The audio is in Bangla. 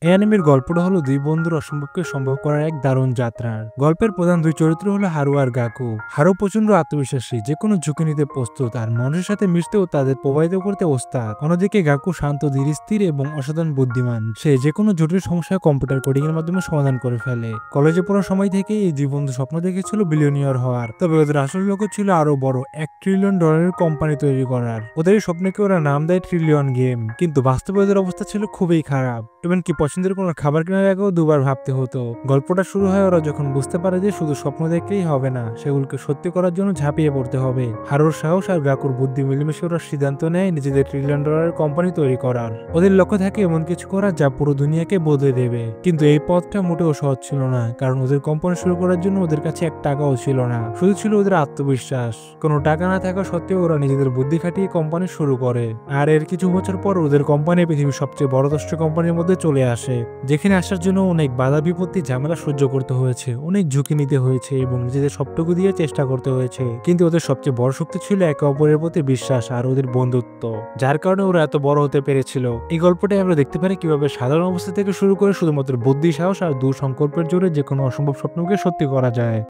এই অ্যানিমের গল্পটা হলো দুই বন্ধুর অসম্ভবকে সম্ভব করার এক দারুণ যাত্রার। গল্পের প্রধান দুই চরিত্র হলো হারু আর গাকু। হারু প্রচন্ড আত্মবিশ্বাসী, যে কোনো ঝুঁকি নিতে প্রস্তুত আর মানুষের সাথে মিশতেও তাদের প্রভাবিত করতে ওস্তাদ। অন্যদিকে গাকু শান্ত, ধীর স্থির এবং অসাধারণ বুদ্ধিমান। সে যে কোনো জটিল সমস্যা কম্পিউটার কোডিং এর মাধ্যমে সমাধান করে ফেলে। কলেজে পড়ার সময় থেকে এই দুই বন্ধু স্বপ্ন দেখেছিল বিলিয়নিয়ার হওয়ার, তবে ওদের আসল লক্ষ্য ছিল আরো বড়, $1 ট্রিলিয়ন কোম্পানি তৈরি করার। ওদের এই স্বপ্নকে ওরা নাম দেয় ট্রিলিয়ন গেম, কিন্তু বাস্তবে ওদের অবস্থা ছিল খুবই খারাপ। এমনকি পছন্দের কোনো খাবার কেনার আগেও দুবার ভাবতে হতো। গল্পটা শুরু হয় ওরা যখন বুঝতে পারে যে শুধু স্বপ্ন দেখলেই হবে না, সেগুলোকে সত্যি করার জন্য ঝাঁপিয়ে পড়তে হবে। হারুর সাহস আর গাকুর বুদ্ধি মিলেমিশে ওরা সিদ্ধান্ত নেয় নিজেদের $1 ট্রিলিয়ন কোম্পানি তৈরি করার। ওদের লক্ষ্য থাকে এমন কিছু করা যা পুরো দুনিয়াকে বদলে দেবে। কিন্তু এই পথটা মোটেও সহজ ছিল না, কারণ ওদের কোম্পানি শুরু করার জন্য ওদের কাছে $1 ছিল না, শুধু ছিল ওদের আত্মবিশ্বাস। কোনো টাকা না থাকা সত্ত্বেও ওরা নিজেদের বুদ্ধি খাটিয়ে কোম্পানি শুরু করে। আর এর কিছু বছর পর ওদের কোম্পানি পৃথিবীর সবচেয়ে বড় 10টা কোম্পানির মধ্যে চলে আসে, যেখানে আসার জন্য অনেক বাধা বিপত্তি ঝামেলা সহ্য করতে হয়েছে, অনেক ঝুঁকি নিতে হয়েছে এবং নিজেদের সবটুকু দিয়ে চেষ্টা করতে হয়েছে। কিন্তু ওদের সবচেয়ে বড় শক্তি ছিল একে অপরের প্রতি বিশ্বাস আর ওদের বন্ধুত্ব, যার কারণে ওরা এত বড় হতে পেরেছিল। এই গল্পটাই আমরা দেখতে পারি কিভাবে সাধারণ অবস্থা থেকে শুরু করে শুধুমাত্র বুদ্ধি, সাহস আর দূর সংকল্পের জোরে যে কোনো অসম্ভব স্বপ্নকে সত্যি করা যায়।